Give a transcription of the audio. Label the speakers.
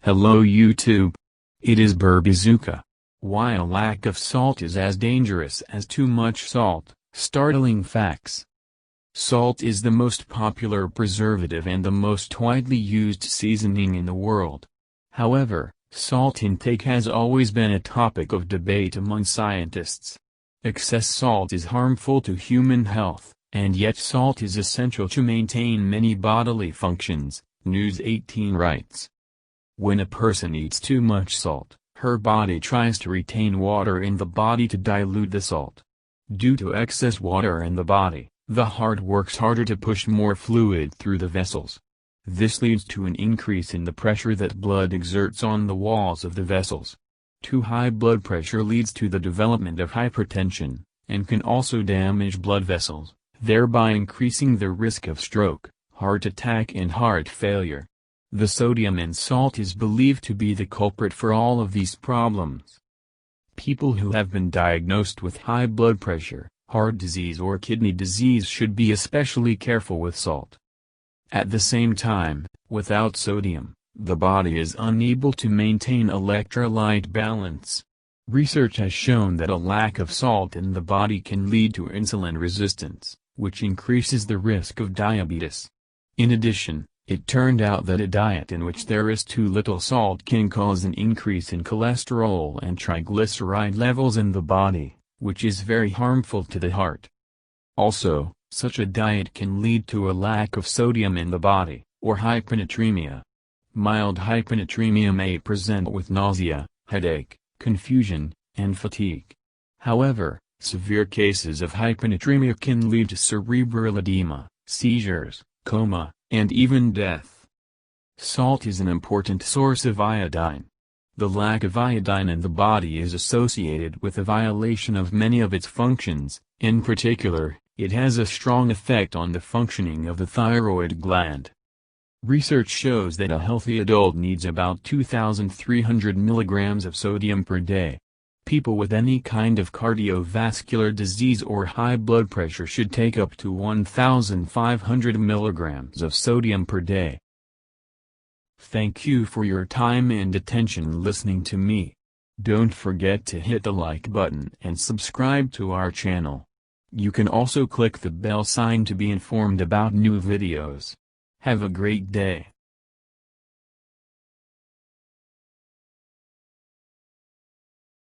Speaker 1: Hello YouTube. It is Burbazooka. Why a lack of salt is as dangerous as too much salt, startling facts. Salt is the most popular preservative and the most widely used seasoning in the world. However, salt intake has always been a topic of debate among scientists. Excess salt is harmful to human health, and yet salt is essential to maintain many bodily functions, News 18 writes. When a person eats too much salt, her body tries to retain water in the body to dilute the salt. Due to excess water in the body, the heart works harder to push more fluid through the vessels. This leads to an increase in the pressure that blood exerts on the walls of the vessels. Too high blood pressure leads to the development of hypertension, and can also damage blood vessels, thereby increasing the risk of stroke, heart attack and heart failure. The sodium in salt is believed to be the culprit for all of these problems. People who have been diagnosed with high blood pressure, heart disease or kidney disease should be especially careful with salt. At the same time, without sodium, the body is unable to maintain electrolyte balance. Research has shown that a lack of salt in the body can lead to insulin resistance, which increases the risk of diabetes. In addition, it turned out that a diet in which there is too little salt can cause an increase in cholesterol and triglyceride levels in the body, which is very harmful to the heart. Also, such a diet can lead to a lack of sodium in the body, or hyponatremia. Mild hyponatremia may present with nausea, headache, confusion, and fatigue. However, severe cases of hyponatremia can lead to cerebral edema, seizures, coma, and even death. Salt is an important source of iodine. The lack of iodine in the body is associated with a violation of many of its functions. In particular, it has a strong effect on the functioning of the thyroid gland. Research shows that a healthy adult needs about 2,300 milligrams of sodium per day. People with any kind of cardiovascular disease or high blood pressure should take up to 1,500 milligrams of sodium per day. Thank you for your time and attention listening to me. Don't forget to hit the like button and subscribe to our channel. You can also click the bell sign to be informed about new videos. Have a great day.